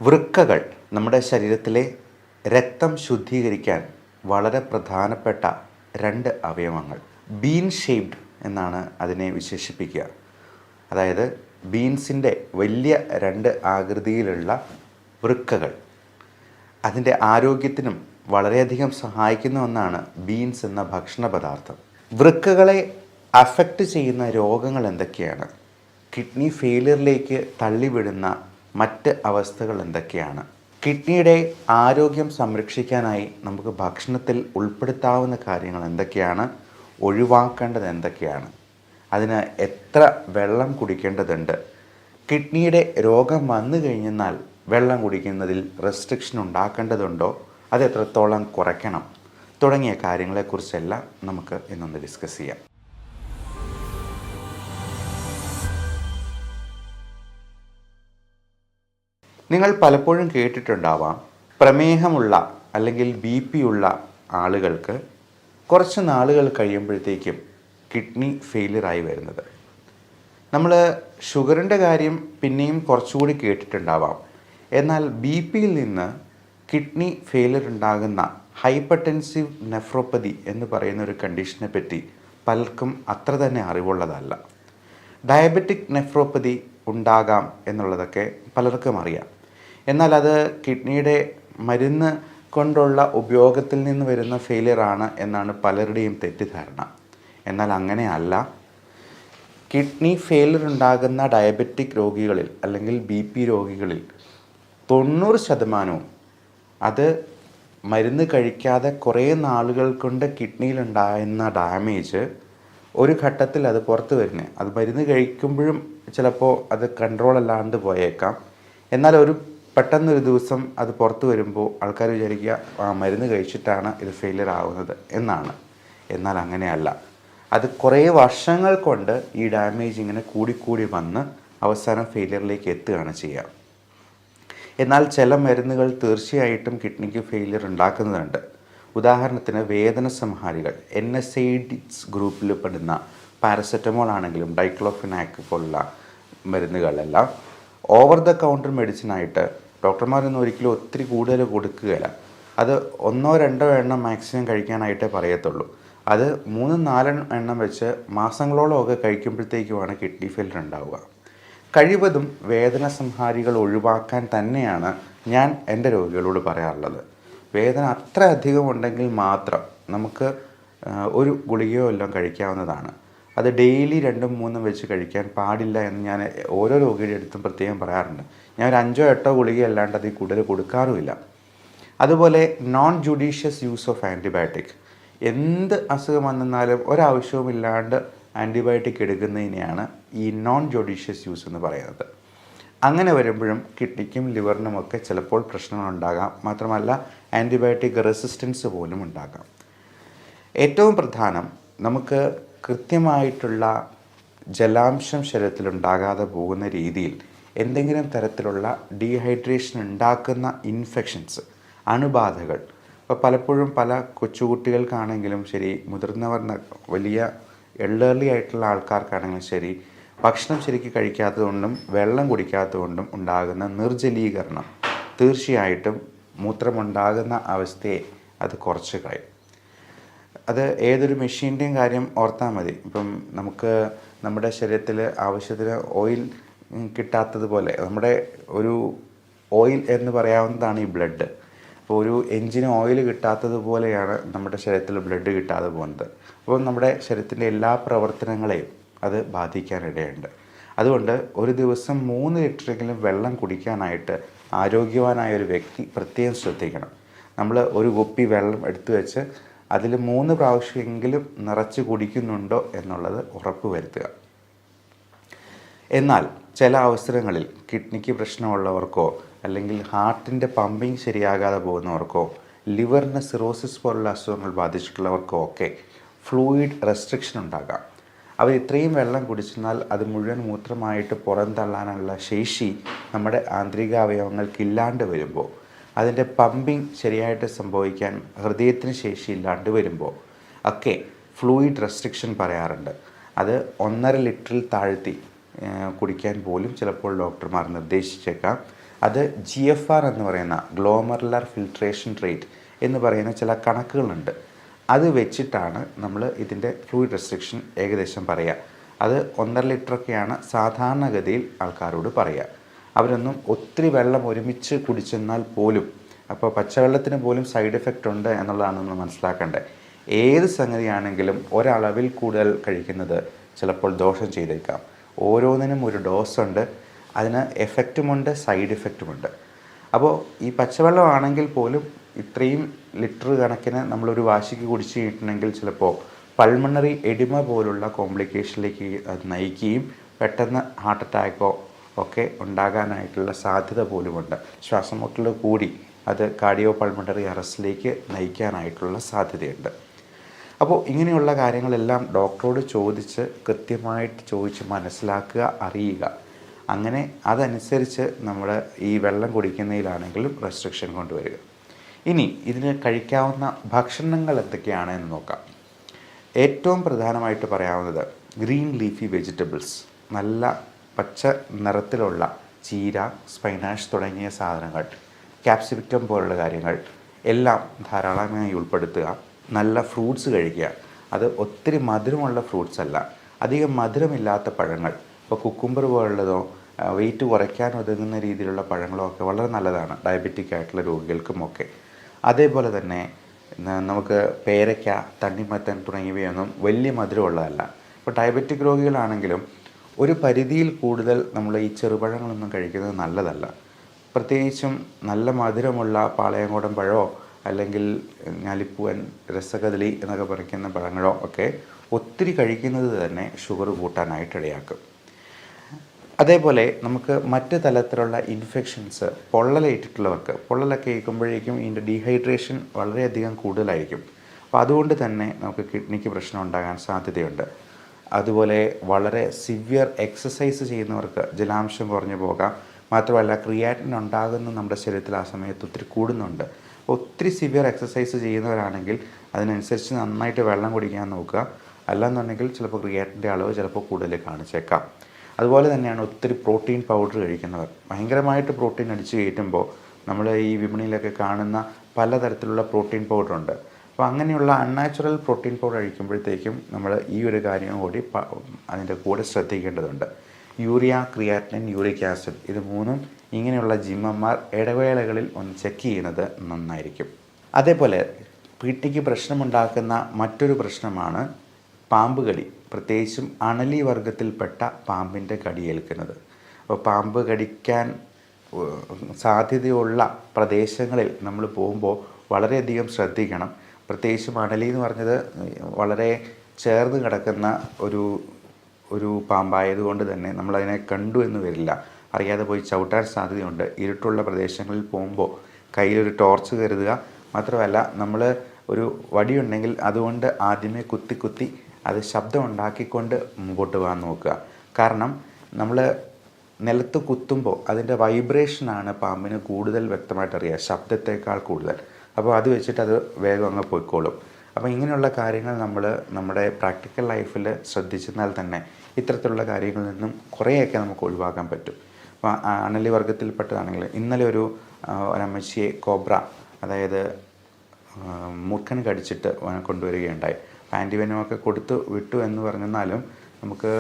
വൃക്കകൾ നമ്മുടെ ശരീരത്തിലെ രക്തം ശുദ്ധീകരിക്കാൻ വളരെ പ്രധാനപ്പെട്ട രണ്ട് അവയവങ്ങൾ. ബീൻ ഷേപ്ഡ് എന്നാണ് അതിനെ വിശേഷിപ്പിക്കുക. അതായത് ബീൻസിൻ്റെ വലിയ രണ്ട് ആകൃതിയിലുള്ള വൃക്കകൾ അതിൻ്റെ ആരോഗ്യത്തിനും വളരെയധികം സഹായിക്കുന്ന ഒന്നാണ് ബീൻസ് എന്ന ഭക്ഷണ പദാർത്ഥം. വൃക്കകളെ അഫക്റ്റ് ചെയ്യുന്ന രോഗങ്ങൾ എന്തൊക്കെയാണ്? കിഡ്നി ഫെയിലിയറിലേക്ക് തള്ളിവിടുന്ന മറ്റ് അവസ്ഥകൾ എന്തൊക്കെയാണ്? കിഡ്നിയുടെ ആരോഗ്യം സംരക്ഷിക്കാനായി നമുക്ക് ഭക്ഷണത്തിൽ ഉൾപ്പെടുത്താവുന്ന കാര്യങ്ങൾ എന്തൊക്കെയാണ്? ഒഴിവാക്കേണ്ടത് എന്തൊക്കെയാണ്? അതിന് എത്ര വെള്ളം കുടിക്കേണ്ടതുണ്ട്? കിഡ്നിയുടെ രോഗം വന്നു കഴിഞ്ഞാൽ വെള്ളം കുടിക്കുന്നതിൽ റെസ്ട്രിക്ഷൻ ഉണ്ടാക്കേണ്ടതുണ്ടോ? അത് എത്രത്തോളം കുറയ്ക്കണം? തുടങ്ങിയ കാര്യങ്ങളെക്കുറിച്ചെല്ലാം നമുക്ക് ഇന്നൊന്ന് ഡിസ്കസ് ചെയ്യാം. നിങ്ങൾ പലപ്പോഴും കേട്ടിട്ടുണ്ടാവാം, പ്രമേഹമുള്ള അല്ലെങ്കിൽ BP ഉള്ള ആളുകൾക്ക് കുറച്ച് നാളുകൾ കഴിയുമ്പോഴത്തേക്കും കിഡ്നി ഫെയിലിയറായി വരുന്നത്. നമ്മൾ ഷുഗറിൻ്റെ കാര്യം പിന്നെയും കുറച്ചുകൂടി കേട്ടിട്ടുണ്ടാവാം. എന്നാൽ BPയിൽ നിന്ന് കിഡ്നി ഫെയിലിയർ ഉണ്ടാകുന്ന ഹൈപ്പർടെൻസീവ് നെഫ്രോപ്പതി എന്ന് പറയുന്ന ഒരു കണ്ടീഷനെ പറ്റി പലർക്കും അത്ര തന്നെ അറിവുള്ളതല്ല. ഡയബറ്റിക് നെഫ്രോപ്പതി ഉണ്ടാകാം എന്നുള്ളതൊക്കെ പലർക്കും അറിയാം. എന്നാൽ അത് കിഡ്നിയുടെ മരുന്ന് കൊണ്ടുള്ള ഉപയോഗത്തിൽ നിന്ന് വരുന്ന ഫെയിലിയർ ആണ് എന്നാണ് പലരുടെയും തെറ്റിദ്ധാരണ. എന്നാൽ അങ്ങനെയല്ല. കിഡ്നി ഫെയിലിയർ ഉണ്ടാകുന്ന ഡയബറ്റിക് രോഗികളിൽ അല്ലെങ്കിൽ BP രോഗികളിൽ 90% അത് മരുന്ന് കഴിക്കാതെ കുറേ നാളുകൾ കൊണ്ട് കിഡ്നിയിലുണ്ടാകുന്ന ഡാമേജ് ഒരു ഘട്ടത്തിൽ അത് പുറത്ത് വരുന്നത്. അത് മരുന്ന് കഴിക്കുമ്പോഴും ചിലപ്പോൾ അത് കൺട്രോൾ അല്ലാണ്ട് പോയേക്കാം. എന്നാൽ പെട്ടെന്നൊരു ദിവസം അത് പുറത്ത് വരുമ്പോൾ ആൾക്കാർ വിചാരിക്കുക മരുന്ന് കഴിച്ചിട്ടാണ് ഇത് ഫെയിലിയർ ആവുന്നത് എന്നാണ്. എന്നാൽ അങ്ങനെയല്ല. അത് കുറേ വർഷങ്ങൾ കൊണ്ട് ഈ ഡാമേജ് ഇങ്ങനെ കൂടിക്കൂടി വന്ന് അവസാനം ഫെയിലിയറിലേക്ക് എത്തുകയാണ് ചെയ്യുക. എന്നാൽ ചില മരുന്നുകൾ തീർച്ചയായിട്ടും കിഡ്നിക്ക് ഫെയിലിയർ ഉണ്ടാക്കുന്നുണ്ട്. ഉദാഹരണത്തിന് വേദന സംഹാരികൾ, NSAIDs ഗ്രൂപ്പിൽ പെടുന്ന പാരസെറ്റമോൾ ആണെങ്കിലും ഡൈക്ലോഫിനാക്ക് പോലുള്ള മരുന്നുകളെല്ലാം ഓവർ ദ കൗണ്ടർ മെഡിസിനായിട്ട് ഡോക്ടർമാരൊന്നും ഒരിക്കലും ഒത്തിരി കൂടുതൽ കൊടുക്കുകയില്ല. അത് 1-2 എണ്ണം മാക്സിമം കഴിക്കാനായിട്ടേ പറയത്തുള്ളൂ. അത് 3-4 എണ്ണം വെച്ച് മാസങ്ങളോളമൊക്കെ കഴിക്കുമ്പോഴത്തേക്കുമാണ് കിഡ്നി ഫെയിലിയർ ഉണ്ടാവുക. കഴിവതും വേദന സംഹാരികൾ ഒഴിവാക്കാൻ തന്നെയാണ് ഞാൻ എൻ്റെ രോഗികളോട് പറയാറുള്ളത്. വേദന അത്ര അധികം ഉണ്ടെങ്കിൽ മാത്രം നമുക്ക് ഒരു ഗുളികയോ എല്ലാം കഴിക്കാവുന്നതാണ്. അത് ഡെയിലി 2-3 വെച്ച് കഴിക്കാൻ പാടില്ല എന്ന് ഞാൻ ഓരോ രോഗിയുടെ അടുത്തും പ്രത്യേകം പറയാറുണ്ട്. ഞാൻ ഒരു 5-8 ഗുളിക അല്ലാണ്ട് അതിൽ കൂടുതൽ കൊടുക്കാറുമില്ല. അതുപോലെ non judicious use of antibiotic, എന്ത് അസുഖം വന്നാലും ഒരാവശ്യവുമില്ലാണ്ട് ആൻറ്റിബയോട്ടിക് എടുക്കുന്നതിനെയാണ് ഈ നോൺ ജുഡീഷ്യസ് യൂസ് എന്ന് പറയുന്നത്. അങ്ങനെ വരുമ്പോഴും കിഡ്നിക്കും ലിവറിനുമൊക്കെ ചിലപ്പോൾ പ്രശ്നങ്ങളുണ്ടാകാം. മാത്രമല്ല ആൻറ്റിബയോട്ടിക് റെസിസ്റ്റൻസ് പോലും ഉണ്ടാകാം. ഏറ്റവും പ്രധാനം, നമുക്ക് കൃത്യമായിട്ടുള്ള ജലാംശം ശരീരത്തിലുണ്ടാകാതെ പോകുന്ന രീതിയിൽ എന്തെങ്കിലും തരത്തിലുള്ള ഡീഹൈഡ്രേഷൻ ഉണ്ടാക്കുന്ന ഇൻഫെക്ഷൻസ്, അണുബാധകൾ, ഇപ്പോൾ പലപ്പോഴും പല കൊച്ചുകുട്ടികൾക്കാണെങ്കിലും ശരി, മുതിർന്നവർ വലിയ എൽഡർലി ആയിട്ടുള്ള ആൾക്കാർക്കാണെങ്കിലും ശരി, ഭക്ഷണം ശരിക്കും കഴിക്കാത്തതുകൊണ്ടും വെള്ളം കുടിക്കാത്തതുകൊണ്ടും ഉണ്ടാകുന്ന നിർജ്ജലീകരണം തീർച്ചയായിട്ടും മൂത്രമുണ്ടാകുന്ന അവസ്ഥയെ അത് കുറച്ച് കളയും. അത് ഏതൊരു മെഷീൻ്റെയും കാര്യം ഓർത്താൽ മതി. ഇപ്പം നമുക്ക് നമ്മുടെ ശരീരത്തിൽ ആവശ്യത്തിന് ഓയിൽ കിട്ടാത്തതുപോലെ, നമ്മുടെ ഒരു ഓയിൽ എന്ന് പറയാവുന്നതാണ് ഈ ബ്ലഡ്. അപ്പോൾ ഒരു എൻജിന് ഓയിൽ കിട്ടാത്തതുപോലെയാണ് നമ്മുടെ ശരീരത്തിൽ ബ്ലഡ് കിട്ടാതെ പോകുന്നത്. അപ്പോൾ നമ്മുടെ ശരീരത്തിൻ്റെ എല്ലാ പ്രവർത്തനങ്ങളെയും അത് ബാധിക്കാനിടയുണ്ട്. അതുകൊണ്ട് ഒരു ദിവസം 3 ലിറ്ററെങ്കിലും വെള്ളം കുടിക്കാനായിട്ട് ആരോഗ്യവാനായ ഒരു വ്യക്തി പ്രത്യേകം ശ്രദ്ധിക്കണം. നമ്മൾ ഒരു കുപ്പി വെള്ളം എടുത്തു വെച്ച് അതിൽ 3 പ്രാവശ്യമെങ്കിലും നിറച്ച് കുടിക്കുന്നുണ്ടോ എന്നുള്ളത് ഉറപ്പ് വരുത്തുക. എന്നാൽ ചില അവസരങ്ങളിൽ കിഡ്നിക്ക് പ്രശ്നമുള്ളവർക്കോ അല്ലെങ്കിൽ ഹാർട്ടിൻ്റെ പമ്പിങ് ശരിയാകാതെ പോകുന്നവർക്കോ ലിവറിന് സിറോസിസ് പോലുള്ള അസുഖങ്ങൾ ബാധിച്ചിട്ടുള്ളവർക്കോ ഒക്കെ ഫ്ലൂയിഡ് റെസ്ട്രിക്ഷൻ ഉണ്ടാകാം. അവർ ഇത്രയും വെള്ളം കുടിച്ചെന്നാൽ അത് മുഴുവൻ മൂത്രമായിട്ട് പുറന്തള്ളാനുള്ള ശേഷി നമ്മുടെ ആന്തരിക അവയവങ്ങൾക്കില്ലാണ്ട് വരുമ്പോൾ, അതിൻ്റെ പമ്പിങ് ശരിയായിട്ട് സംഭവിക്കാൻ ഹൃദയത്തിന് ശേഷിയില്ലാണ്ട് വരുമ്പോൾ ഒക്കെ ഫ്ലൂയിഡ് റെസ്ട്രിക്ഷൻ പറയാറുണ്ട്. അത് 1.5 ലിറ്ററിൽ താഴ്ത്തി കുടിക്കാൻ പോലും ചിലപ്പോൾ ഡോക്ടർമാർ നിർദ്ദേശിച്ചേക്കാം. അത് GFR എന്ന് പറയുന്ന ഗ്ലോമറുലർ ഫിൽട്രേഷൻ റേറ്റ് എന്ന് പറയുന്ന ചില കണക്കുകളുണ്ട്. അത് വെച്ചിട്ടാണ് നമ്മൾ ഇതിൻ്റെ ഫ്ലൂയിഡ് റെസ്ട്രിക്ഷൻ ഏകദേശം പറയുക. അത് 1.5 ലിറ്ററൊക്കെയാണ് സാധാരണഗതിയിൽ ആൾക്കാരോട് പറയുക. അവരൊന്നും ഒത്തിരി വെള്ളം ഒരുമിച്ച് കുടിച്ചെന്നാൽ പോലും, അപ്പോൾ പച്ചവെള്ളത്തിന് പോലും സൈഡ് എഫക്റ്റ് ഉണ്ട് എന്നുള്ളതാണ് നമ്മൾ മനസ്സിലാക്കേണ്ടത്. ഏത് സംഗതിയാണെങ്കിലും ഒരളവിൽ കൂടുതൽ കഴിക്കുന്നത് ചിലപ്പോൾ ദോഷം ചെയ്തേക്കാം. ഓരോന്നിനും ഒരു ഡോസ് ഉണ്ട്, അതിന് എഫക്റ്റുമുണ്ട്, സൈഡ് എഫക്റ്റുമുണ്ട്. അപ്പോൾ ഈ പച്ചവെള്ളമാണെങ്കിൽ പോലും ഇത്രയും ലിറ്റർ കണക്കിന് നമ്മളൊരു വാശിക്ക് കുടിച്ച് കഴിഞ്ഞിട്ടുണ്ടെങ്കിൽ ചിലപ്പോൾ പൾമണറി എഡിമ പോലുള്ള കോംപ്ലിക്കേഷനിലേക്ക് അത് നയിക്കുകയും പെട്ടെന്ന് ഹാർട്ട് അറ്റാക്കോ ഒക്കെ ഉണ്ടാകാനായിട്ടുള്ള സാധ്യത പോലുമുണ്ട്. ശ്വാസമുട്ടൽ കൂടി അത് കാർഡിയോ പൾമണറി അറസ്റ്റിലേക്ക് നയിക്കാനായിട്ടുള്ള സാധ്യതയുണ്ട്. അപ്പോൾ ഇങ്ങനെയുള്ള കാര്യങ്ങളെല്ലാം ഡോക്ടറോട് ചോദിച്ച് കൃത്യമായിട്ട് ചോദിച്ച് മനസ്സിലാക്കുക, അറിയുക. അങ്ങനെ അതനുസരിച്ച് നമ്മൾ ഈ വെള്ളം കുടിക്കുന്നതിലാണെങ്കിലും റെസ്ട്രിക്ഷൻ കൊണ്ടുവരിക. ഇനി ഇതിന് കഴിക്കാവുന്ന ഭക്ഷണങ്ങൾ എന്തൊക്കെയാണ് എന്ന് നോക്കാം. ഏറ്റവും പ്രധാനമായിട്ട് പറയാവുന്നത് ഗ്രീൻ ലീഫി വെജിറ്റബിൾസ്, നല്ല പച്ച നിറത്തിലുള്ള ചീര, സ്പൈനാഷ് തുടങ്ങിയ സാധനങ്ങൾ, ക്യാപ്സിക്കം പോലുള്ള കാര്യങ്ങൾ എല്ലാം ധാരാളമായി ഉൾപ്പെടുത്തുക. നല്ല ഫ്രൂട്ട്സ് കഴിക്കുക. അത് ഒത്തിരി മധുരമുള്ള ഫ്രൂട്ട്സ് അല്ല, അധികം മധുരമില്ലാത്ത പഴങ്ങൾ. ഇപ്പോൾ കുക്കുംബർ പോലുള്ളതോ വെയിറ്റ് കുറയ്ക്കാൻ ഒതുങ്ങുന്ന രീതിയിലുള്ള പഴങ്ങളോ ഒക്കെ വളരെ നല്ലതാണ് ഡയബറ്റിക് ആയിട്ടുള്ള രോഗികൾക്കുമൊക്കെ. അതേപോലെ തന്നെ നമുക്ക് പേരയ്ക്ക, തണ്ണിമത്തൻ തുടങ്ങിയവയൊന്നും വലിയ മധുരമുള്ളതല്ല. ഇപ്പോൾ ഡയബറ്റിക് രോഗികളാണെങ്കിലും ഒരു പരിധിയിൽ കൂടുതൽ നമ്മൾ ഈ ചെറുപഴങ്ങളൊന്നും കഴിക്കുന്നത് നല്ലതല്ല. പ്രത്യേകിച്ചും നല്ല മധുരമുള്ള പാളയംകോടൻ പഴമോ അല്ലെങ്കിൽ ഞാലിപ്പൂവൻ, രസകദളി എന്നൊക്കെ പറയുന്ന പഴങ്ങളോ ഒക്കെ ഒത്തിരി കഴിക്കുന്നത് തന്നെ ഷുഗർ കൂട്ടാനായിട്ട് ഇടയാക്കും. അതേപോലെ നമുക്ക് മറ്റ് തലത്തിലുള്ള ഇൻഫെക്ഷൻസ്, പൊള്ളലേറ്റിട്ടുള്ളവർക്ക്, പൊള്ളലൊക്കെ കേൾക്കുമ്പോഴേക്കും ഇതിൻ്റെ ഡീഹൈഡ്രേഷൻ വളരെയധികം കൂടുതലായിരിക്കും. അപ്പോൾ അതുകൊണ്ട് തന്നെ നമുക്ക് കിഡ്നിക്ക് പ്രശ്നം ഉണ്ടാകാൻ സാധ്യതയുണ്ട്. അതുപോലെ വളരെ സിവിയർ എക്സസൈസ് ചെയ്യുന്നവർക്ക് ജലാംശം കുറഞ്ഞു പോകാം. മാത്രമല്ല ക്രിയാറ്റിൻ ഉണ്ടാകുന്ന നമ്മുടെ ശരീരത്തിൽ ആ സമയത്ത് ഒത്തിരി കൂടുന്നുണ്ട്. ഒത്തിരി സിവിയർ എക്സസൈസ് ചെയ്യുന്നവരാണെങ്കിൽ അതിനനുസരിച്ച് നന്നായിട്ട് വെള്ളം കുടിക്കാൻ നോക്കുക. അല്ലാന്നുണ്ടെങ്കിൽ ചിലപ്പോൾ ക്രിയാറ്റിൻ്റെ അളവ് ചിലപ്പോൾ കൂടുതൽ കാണിച്ചേക്കാം. അതുപോലെ തന്നെയാണ് ഒത്തിരി പ്രോട്ടീൻ പൗഡർ കഴിക്കുന്നവർ. ഭയങ്കരമായിട്ട് പ്രോട്ടീൻ അടിച്ചു കയറ്റുമ്പോൾ നമ്മൾ ഈ വിപണിയിലൊക്കെ കാണുന്ന പലതരത്തിലുള്ള പ്രോട്ടീൻ പൗഡറുണ്ട്. അപ്പോൾ അങ്ങനെയുള്ള അൺനാച്ചുറൽ പ്രോട്ടീൻ പൗഡർ കഴിക്കുമ്പോഴത്തേക്കും നമ്മൾ ഈ ഒരു കാര്യം കൂടി അതിൻ്റെ കൂടെ ശ്രദ്ധിക്കേണ്ടതുണ്ട്. യൂറിയ, ക്രിയാറ്റിനിൻ, യൂറിക് ആസിഡ്, ഇത് മൂന്നും ഇങ്ങനെയുള്ള ജിമ്മന്മാർ ഇടവേളകളിൽ ഒന്ന് ചെക്ക് ചെയ്യുന്നത് നന്നായിരിക്കും. അതേപോലെ കിഡ്നിക്ക് പ്രശ്നമുണ്ടാക്കുന്ന മറ്റൊരു പ്രശ്നമാണ് പാമ്പ് കടി, പ്രത്യേകിച്ചും അണലി വർഗത്തിൽപ്പെട്ട പാമ്പിൻ്റെ കടിയേൽക്കുന്നത്. അപ്പോൾ പാമ്പ് കടിക്കാൻ സാധ്യതയുള്ള പ്രദേശങ്ങളിൽ നമ്മൾ പോകുമ്പോൾ വളരെയധികം ശ്രദ്ധിക്കണം. പ്രത്യേകിച്ചും അണലി എന്ന് പറഞ്ഞത് വളരെ ചേർന്ന് കിടക്കുന്ന ഒരു പാമ്പായതുകൊണ്ട് തന്നെ നമ്മളതിനെ കണ്ടു എന്ന് വരില്ല, അറിയാതെ പോയി ചവിട്ടാൻ സാധ്യതയുണ്ട്. ഇരുട്ടുള്ള പ്രദേശങ്ങളിൽ പോകുമ്പോൾ കയ്യിലൊരു ടോർച്ച് കരുതുക. മാത്രമല്ല നമ്മൾ ഒരു വടിയുണ്ടെങ്കിൽ അതുകൊണ്ട് ആദ്യമേ കുത്തി അത് ശബ്ദം ഉണ്ടാക്കിക്കൊണ്ട് മുമ്പോട്ട് പോകാൻ നോക്കുക. കാരണം നമ്മൾ നിലത്ത് കുത്തുമ്പോൾ അതിൻ്റെ വൈബ്രേഷനാണ് പാമ്പിന് കൂടുതൽ വ്യക്തമായിട്ട് അറിയുക, ശബ്ദത്തേക്കാൾ കൂടുതൽ. അപ്പോൾ അത് വെച്ചിട്ട് അത് വേഗം അങ്ങ് പോയിക്കോളും. അപ്പോൾ ഇങ്ങനെയുള്ള കാര്യങ്ങൾ നമ്മൾ നമ്മുടെ പ്രാക്ടിക്കൽ ലൈഫിൽ ശ്രദ്ധിച്ചെന്നാൽ തന്നെ ഇത്തരത്തിലുള്ള കാര്യങ്ങളിൽ നിന്നും കുറേയൊക്കെ നമുക്ക് ഒഴിവാക്കാൻ പറ്റും. അപ്പോൾ അണലി വർഗത്തിൽപ്പെട്ടതാണെങ്കിൽ ഇന്നലെ ഒരു അമ്മച്ചിയെ കോബ്ര, അതായത് മൂർഖൻ കടിച്ചിട്ട് കൊണ്ടുവരികയുണ്ടായി. ആൻറ്റിവെനമൊക്കെ കൊടുത്തു വിട്ടു എന്ന് പറഞ്ഞാലും നമുക്ക്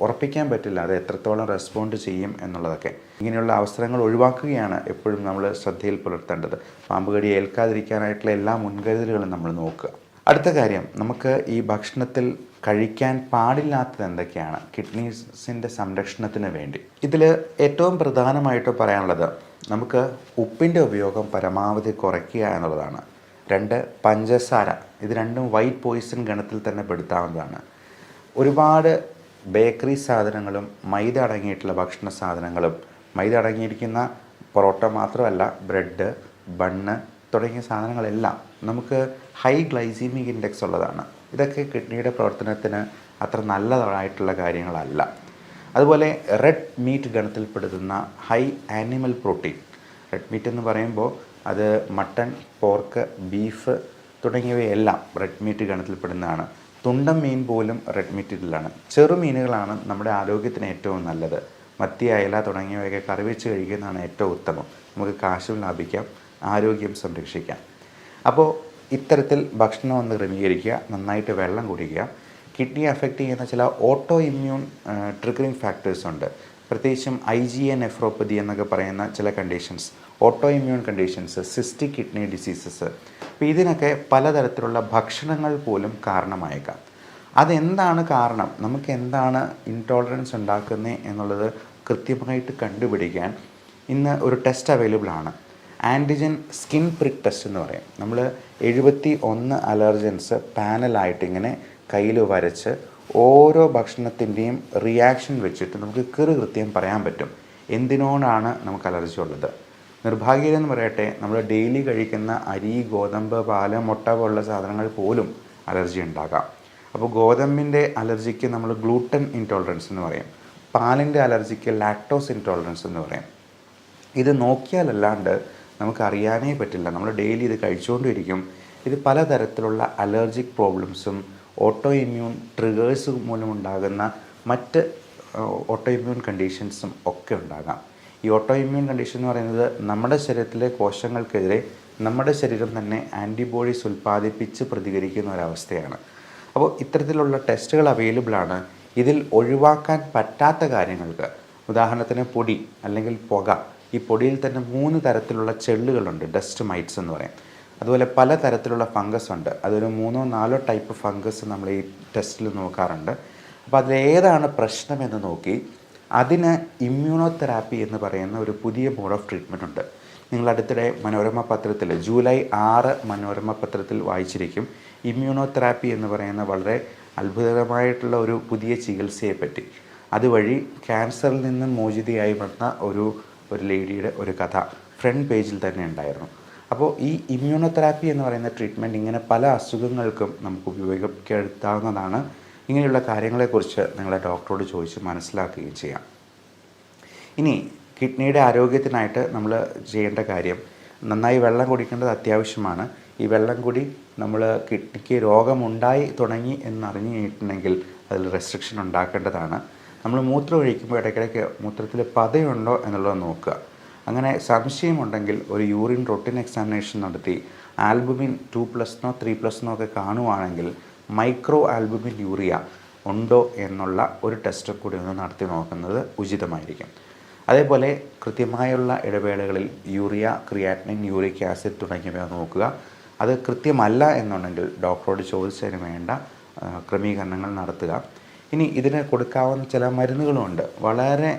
ഉറപ്പിക്കാൻ പറ്റില്ല അത് എത്രത്തോളം റെസ്പോണ്ട് ചെയ്യും എന്നുള്ളതൊക്കെ. ഇങ്ങനെയുള്ള അവസരങ്ങൾ ഒഴിവാക്കുകയാണ് എപ്പോഴും നമ്മൾ ശ്രദ്ധയിൽ പുലർത്തേണ്ടത്. പാമ്പ് കടി ഏൽക്കാതിരിക്കാനായിട്ടുള്ള എല്ലാ മുൻകരുതലുകളും നമ്മൾ നോക്കുക. അടുത്ത കാര്യം, നമുക്ക് ഈ ഭക്ഷണത്തിൽ കഴിക്കാൻ പാടില്ലാത്തത് എന്തൊക്കെയാണ് കിഡ്നീസിൻ്റെ സംരക്ഷണത്തിന് വേണ്ടി. ഇതിൽ ഏറ്റവും പ്രധാനമായിട്ട് പറയാനുള്ളത് നമുക്ക് ഉപ്പിൻ്റെ ഉപയോഗം പരമാവധി കുറയ്ക്കുക എന്നുള്ളതാണ്. 2, പഞ്ചസാര. ഇത് രണ്ടും വൈറ്റ് പോയിസൺ ഗണത്തിൽ തന്നെ പെടുത്താവുന്നതാണ്. ഒരുപാട് ബേക്കറി സാധനങ്ങളും മൈദ അടങ്ങിയിട്ടുള്ള ഭക്ഷണ സാധനങ്ങളും, മൈദ അടങ്ങിയിരിക്കുന്ന പൊറോട്ട മാത്രമല്ല ബ്രെഡ്, ബണ്ണ് തുടങ്ങിയ സാധനങ്ങളെല്ലാം നമുക്ക് ഹൈ ഗ്ലൈസീമിക് ഇൻഡെക്സ് ഉള്ളതാണ്. ഇതൊക്കെ കിഡ്നിയുടെ പ്രവർത്തനത്തിന് അത്ര നല്ലതായിട്ടുള്ള കാര്യങ്ങളല്ല. അതുപോലെ റെഡ് മീറ്റ് ഗണത്തിൽപ്പെടുന്ന high animal protein. Red meat എന്ന് പറയുമ്പോൾ അത് മട്ടൺ, പോർക്ക്, ബീഫ് തുടങ്ങിയവയെല്ലാം റെഡ് മീറ്റ് ഗണത്തിൽപ്പെടുന്നതാണ്. തുണ്ടൻ മീൻ പോലും റെഡ് മീറ്റിലാണ്. ചെറുമീനുകളാണ് നമ്മുടെ ആരോഗ്യത്തിന് ഏറ്റവും നല്ലത്. മത്തി, അയല തുടങ്ങിയവയൊക്കെ കറി വെച്ച് കഴിക്കുന്നതാണ് ഏറ്റവും ഉത്തമം. നമുക്ക് കാശും ലാഭിക്കാം, ആരോഗ്യം സംരക്ഷിക്കാം. അപ്പോൾ ഇത്തരത്തിൽ ഭക്ഷണം ഒന്ന് ക്രമീകരിക്കുക, നന്നായിട്ട് വെള്ളം കുടിക്കുക. കിഡ്നിയെ അഫക്റ്റ് ചെയ്യുന്ന ചില ഓട്ടോ ഇമ്മ്യൂൺ ട്രിഗറിങ് ഫാക്ടേഴ്സ് ഉണ്ട്. പ്രത്യേകിച്ചും IgA നെഫ്രോപ്പതി എന്നൊക്കെ പറയുന്ന ചില conditions, auto immune conditions, cystic kidney diseases. അപ്പോൾ ഇതിനൊക്കെ പലതരത്തിലുള്ള ഭക്ഷണങ്ങൾ പോലും കാരണമായേക്കാം. അതെന്താണ് കാരണം, നമുക്ക് എന്താണ് ഇൻടോളറൻസ് ഉണ്ടാക്കുന്നത് എന്നുള്ളത് കൃത്യമായിട്ട് കണ്ടുപിടിക്കാൻ ഇന്ന് ഒരു ടെസ്റ്റ് അവൈലബിൾ ആണ്. ആൻറ്റിജൻ സ്കിൻ പ്രിക്ക് ടെസ്റ്റ് എന്ന് പറയും. നമ്മൾ 71 അലർജൻസ് പാനലായിട്ട് ഇങ്ങനെ കയ്യിൽ വരച്ച് ഓരോ ഭക്ഷണത്തിൻ്റെയും റിയാക്ഷൻ വെച്ചിട്ട് നമുക്ക് കൃത്യം പറയാൻ പറ്റും എന്തിനോടാണ് നമുക്ക് അലർജി ഉള്ളത്. നിർഭാഗ്യമെന്ന് പറയട്ടെ, നമ്മൾ ഡെയിലി കഴിക്കുന്ന അരി, ഗോതമ്പ്, പാല്, മുട്ട പോലുള്ള സാധനങ്ങൾ പോലും അലർജി ഉണ്ടാകാം. അപ്പോൾ ഗോതമ്പിൻ്റെ അലർജിക്ക് നമ്മൾ ഗ്ലൂട്ടൻ ഇൻടോളറൻസ് എന്ന് പറയും. പാലിൻ്റെ അലർജിക്ക് ലാക്ടോസ് ഇൻടോളറൻസ് എന്ന് പറയും. ഇത് നോക്കിയാലല്ലാണ്ട് നമുക്കറിയാനേ പറ്റില്ല. നമ്മൾ ഡെയിലി ഇത് കഴിച്ചുകൊണ്ടിരിക്കും. ഇത് പലതരത്തിലുള്ള അലർജിക് പ്രോബ്ലംസും ഓട്ടോ ഇമ്മ്യൂൺ ട്രിഗേഴ്സ് മൂലമുണ്ടാകുന്ന മറ്റ് ഓട്ടോ ഇമ്മ്യൂൺ കണ്ടീഷൻസും ഒക്കെ ഉണ്ടാകാം. ഈ ഓട്ടോ ഇമ്മ്യൂൺ കണ്ടീഷൻ എന്ന് പറയുന്നത് നമ്മുടെ ശരീരത്തിലെ കോശങ്ങൾക്കെതിരെ നമ്മുടെ ശരീരം തന്നെ ആൻറ്റിബോഡീസ് ഉൽപ്പാദിപ്പിച്ച് പ്രതികരിക്കുന്ന ഒരവസ്ഥയാണ്. അപ്പോൾ ഇത്തരത്തിലുള്ള ടെസ്റ്റുകൾ അവൈലബിളാണ്. ഇതിൽ ഒഴിവാക്കാൻ പറ്റാത്ത കാര്യങ്ങൾക്ക്, ഉദാഹരണത്തിന് പൊടി അല്ലെങ്കിൽ പുക. ഈ പൊടിയിൽ തന്നെ 3 തരത്തിലുള്ള ചെള്ളുകളുണ്ട്, ഡസ്റ്റ് മൈറ്റ്സ് എന്ന് പറയും. അതുപോലെ പല തരത്തിലുള്ള ഫംഗസ് ഉണ്ട്. അതൊരു 3-4 ടൈപ്പ് ഫംഗസ് നമ്മൾ ഈ ടെസ്റ്റിൽ നോക്കാറുണ്ട്. അപ്പോൾ അതിലേതാണ് പ്രശ്നമെന്ന് നോക്കി അതിന് ഇമ്മ്യൂണോതെറാപ്പി എന്ന് പറയുന്ന ഒരു പുതിയ മോഡ് ഓഫ് ട്രീറ്റ്മെൻറ്റ് ഉണ്ട്. നിങ്ങൾ അടുത്തിടെ മനോരമ പത്രത്തിൽ ജൂലൈ 6 മനോരമ പത്രത്തിൽ വായിച്ചിരിക്കും. ഇമ്മ്യൂണോതെറാപ്പി എന്ന് പറയുന്ന വളരെ അത്ഭുതകരമായിട്ടുള്ള ഒരു പുതിയ ചികിത്സയെപ്പറ്റി. അതുവഴി ക്യാൻസറിൽ നിന്നും മോചിതയായി വന്ന ഒരു ലേഡിയുടെ ഒരു കഥ ഫ്രണ്ട് പേജിൽ തന്നെ ഉണ്ടായിരുന്നു. അപ്പോൾ ഈ ഇമ്മ്യൂണോതെറാപ്പി എന്ന് പറയുന്ന ട്രീറ്റ്മെൻറ്റ് ഇങ്ങനെ പല അസുഖങ്ങൾക്കും നമുക്ക് ഉപയോഗിക്കാവുന്നതാണ്. ഇങ്ങനെയുള്ള കാര്യങ്ങളെക്കുറിച്ച് നിങ്ങളെ ഡോക്ടറോട് ചോദിച്ച് മനസ്സിലാക്കുകയും ചെയ്യാം. ഇനി കിഡ്നിയുടെ ആരോഗ്യത്തിനായിട്ട് നമ്മൾ ചെയ്യേണ്ട കാര്യം, നന്നായി വെള്ളം കുടിക്കേണ്ടത് അത്യാവശ്യമാണ്. ഈ വെള്ളം കൂടി നമ്മൾ കിഡ്നിക്ക് രോഗമുണ്ടായി തുടങ്ങി എന്നറിഞ്ഞു കഴിഞ്ഞിട്ടുണ്ടെങ്കിൽ അതിൽ റെസ്ട്രിക്ഷൻ ഉണ്ടാക്കേണ്ടതാണ്. നമ്മൾ മൂത്രം ഒഴിക്കുമ്പോൾ ഇടയ്ക്കിടയ്ക്ക് മൂത്രത്തിൽ പതയുണ്ടോ എന്നുള്ളത് നോക്കുക. അങ്ങനെ സംശയമുണ്ടെങ്കിൽ ഒരു യൂറിൻ റൊട്ടീൻ എക്സാമിനേഷൻ നടത്തി ആൽബുമിൻ 2+നോ 3+നോ ഒക്കെ കാണുവാണെങ്കിൽ മൈക്രോ ആൽബുമിൻ യൂറിയ ഉണ്ടോ എന്നുള്ള ഒരു ടെസ്റ്റ് കൂടി ഒന്ന് നടത്തി നോക്കുന്നത് ഉചിതമായിരിക്കും. അതേപോലെ കൃത്യമായുള്ള ഇടവേളകളിൽ യൂറിയ, ക്രിയാറ്റിനിൻ, യൂറിക് ആസിഡ് തുടങ്ങിയവ നോക്കുക. അത് കൃത്യമല്ല എന്നുണ്ടെങ്കിൽ ഡോക്ടറോട് ചോദിച്ചതിന് വേണ്ട ക്രമീകരണങ്ങൾ നടത്തുക. ഇനി ഇതിന് കൊടുക്കാവുന്ന ചില മരുന്നുകളുമുണ്ട്. വളരെ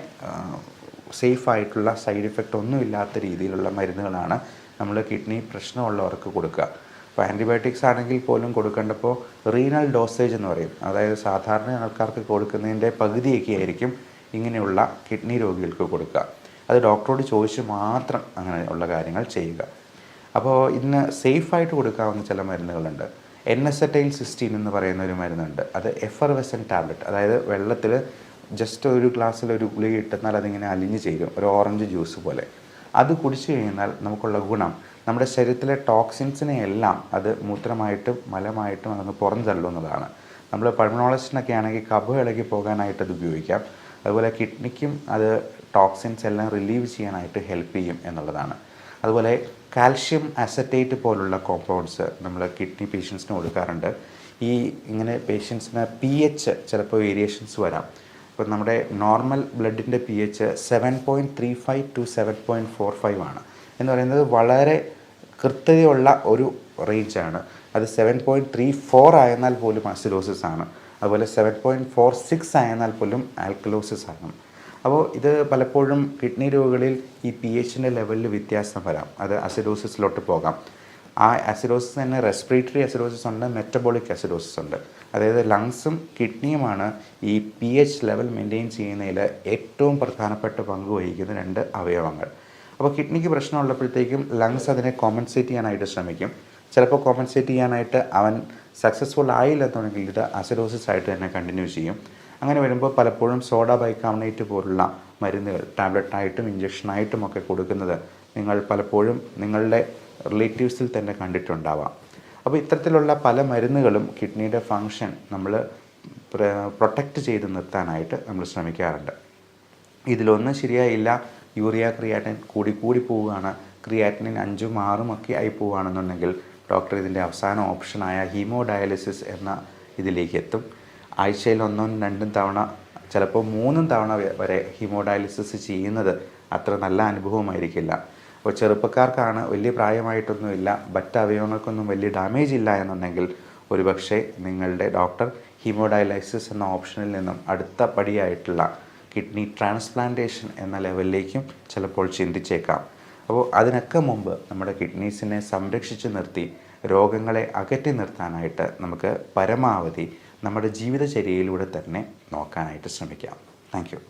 സേഫായിട്ടുള്ള, സൈഡ് ഇഫക്റ്റ് ഒന്നുമില്ലാത്ത രീതിയിലുള്ള മരുന്നുകളാണ് നമ്മൾ കിഡ്നി പ്രശ്നമുള്ളവർക്ക് കൊടുക്കുക. ഇപ്പോൾ ആൻറ്റിബയോട്ടിക്സ് ആണെങ്കിൽ പോലും കൊടുക്കേണ്ടപ്പോൾ റീനൽ ഡോസേജ് എന്ന് പറയും. അതായത് സാധാരണ ആൾക്കാർക്ക് കൊടുക്കുന്നതിൻ്റെ പകുതിയൊക്കെ ആയിരിക്കും ഇങ്ങനെയുള്ള കിഡ്നി രോഗികൾക്ക് കൊടുക്കുക. അത് ഡോക്ടറോട് ചോദിച്ച് മാത്രം അങ്ങനെയുള്ള കാര്യങ്ങൾ ചെയ്യുക. അപ്പോൾ ഇതിന് സേഫായിട്ട് കൊടുക്കാവുന്ന ചില മരുന്നുകളുണ്ട്. NSAID-16 എന്ന് പറയുന്ന ഒരു മരുന്നുണ്ട്. അത് എഫർവെസൻ ടാബ്ലറ്റ്, അതായത് വെള്ളത്തിൽ ജസ്റ്റ് ഒരു ഗ്ലാസ്സിൽ ഒരു ഗുളിക ഇട്ടെന്നാൽ അതിങ്ങനെ അലിഞ്ഞ് ചേരും, ഒരു ഓറഞ്ച് ജ്യൂസ് പോലെ. അത് കുടിച്ചു കഴിഞ്ഞാൽ നമുക്കുള്ള ഗുണം, നമ്മുടെ ശരീരത്തിലെ ടോക്സിൻസിനെ എല്ലാം അത് മൂത്രമായിട്ടും മലമായിട്ടും അതങ്ങ് പുറന്തള്ളുന്നതാണ്. നമ്മൾ പൾമണോളജിസ്റ്റിനൊക്കെ ആണെങ്കിൽ കഫം ഇളകി പോകാനായിട്ട് അത് ഉപയോഗിക്കാം. അതുപോലെ കിഡ്നിക്കും അത് ടോക്സിൻസ് എല്ലാം റിലീവ് ചെയ്യാനായിട്ട് ഹെൽപ്പ് ചെയ്യും എന്നുള്ളതാണ്. അതുപോലെ കാൽഷ്യം അസറ്റേറ്റ് പോലുള്ള കോമ്പൗണ്ട്സ് നമ്മൾ കിഡ്നി പേഷ്യൻസിന് കൊടുക്കാറുണ്ട്. ഈ ഇങ്ങനെ പേഷ്യൻസിന് pH ചിലപ്പോൾ വേരിയേഷൻസ് വരാം. ഇപ്പോൾ നമ്മുടെ നോർമൽ ബ്ലഡിൻ്റെ pH 7.35 to 7.45 ആണ് എന്ന് പറയുന്നത് വളരെ കൃത്യതയുള്ള ഒരു റേഞ്ചാണ്. അത് 7.34 ആയെന്നാൽ പോലും അസിഡോസിസ് ആണ്. അതുപോലെ 7.46 ആയെന്നാൽ പോലും ആൽക്കലോസിസ് ആണ്. അപ്പോൾ ഇത് പലപ്പോഴും കിഡ്നി രോഗികളിൽ ഈ pHൻ്റെ ലെവലിൽ വ്യത്യാസം വരാം. അത് അസിഡോസിസിലോട്ട് പോകാം. ആ അസിഡോസിസ് തന്നെ റെസ്പിറേറ്ററി അസിഡോസിസ് ഉണ്ട്, മെറ്റബോളിക് അസിഡോസിസ് ഉണ്ട്. അതായത് ലങ്സും കിഡ്നിയുമാണ് ഈ pH ലെവൽ മെയിൻറ്റെയിൻ ചെയ്യുന്നതിൽ ഏറ്റവും പ്രധാനപ്പെട്ട പങ്ക് വഹിക്കുന്ന 2 അവയവങ്ങൾ. അപ്പോൾ കിഡ്നിക്ക് പ്രശ്നമുള്ളപ്പോഴത്തേക്കും ലങ്സ് അതിനെ കോമ്പൻസേറ്റ് ചെയ്യാനായിട്ട് ശ്രമിക്കും. ചിലപ്പോൾ കോമ്പൻസേറ്റ് ചെയ്യാനായിട്ട് അവൻ സക്സസ്ഫുൾ ആയില്ലെന്നുണ്ടെങ്കിൽ ഇത് അസിഡോസിസ് ആയിട്ട് തന്നെ കണ്ടിന്യൂ ചെയ്യും. അങ്ങനെ വരുമ്പോൾ പലപ്പോഴും സോഡ ബൈകാർബണേറ്റ് പോലുള്ള മരുന്നുകൾ ടാബ്ലറ്റായിട്ടും ഇഞ്ചക്ഷനായിട്ടും ഒക്കെ കൊടുക്കുന്നത് നിങ്ങൾ പലപ്പോഴും നിങ്ങളുടെ റിലേറ്റീവ്സിൽ തന്നെ കണ്ടിട്ടുണ്ടാവാം. അപ്പോൾ ഇത്തരത്തിലുള്ള പല മരുന്നുകളും കിഡ്നിയുടെ ഫങ്ഷൻ നമ്മൾ പ്രൊട്ടക്റ്റ് ചെയ്ത് നിർത്താനായിട്ട് നമ്മൾ ശ്രമിക്കാറുണ്ട്. ഇതിലൊന്നും ശരിയായില്ല, യൂറിയ ക്രിയാറ്റിൻ കൂടി പോവുകയാണ്, ക്രിയാറ്റിനിൻ 5ഉം 6ഉം ഒക്കെ ആയി പോവുകയാണെന്നുണ്ടെങ്കിൽ ഡോക്ടർ ഇതിൻ്റെ അവസാന ഓപ്ഷനായ ഹീമോഡയാലിസിസ് എന്ന ഇതിലേക്ക് എത്തും. ആഴ്ചയിൽ 1ഉം 2ഉം തവണ, ചിലപ്പോൾ 3 തവണ വരെ ഹീമോഡയാലിസിസ് ചെയ്യുന്നത് അത്ര നല്ല അനുഭവമായിരിക്കില്ല. അപ്പോൾ ചെറുപ്പക്കാർക്കാണ്, വലിയ പ്രായമായിട്ടൊന്നുമില്ല, മറ്റ് അവയവങ്ങൾക്കൊന്നും വലിയ ഡാമേജ് ഇല്ല എന്നുണ്ടെങ്കിൽ ഒരുപക്ഷെ നിങ്ങളുടെ ഡോക്ടർ ഹീമോഡയാലിസിസ് എന്ന ഓപ്ഷനിൽ നിന്നും അടുത്ത പടിയായിട്ടുള്ള കിഡ്നി ട്രാൻസ്പ്ലാന്റേഷൻ എന്ന ലെവലിലേക്കും ചിലപ്പോൾ ചിന്തിച്ചേക്കാം. അപ്പോൾ അതിനൊക്കെ മുമ്പ് നമ്മുടെ കിഡ്നീസിനെ സംരക്ഷിച്ച് നിർത്തി രോഗങ്ങളെ അകറ്റി നിർത്താനായിട്ട് നമുക്ക് പരമാവധി നമ്മുടെ ജീവിതചര്യയിലൂടെ തന്നെ നോക്കാനായിട്ട് ശ്രമിക്കാം. Thank you.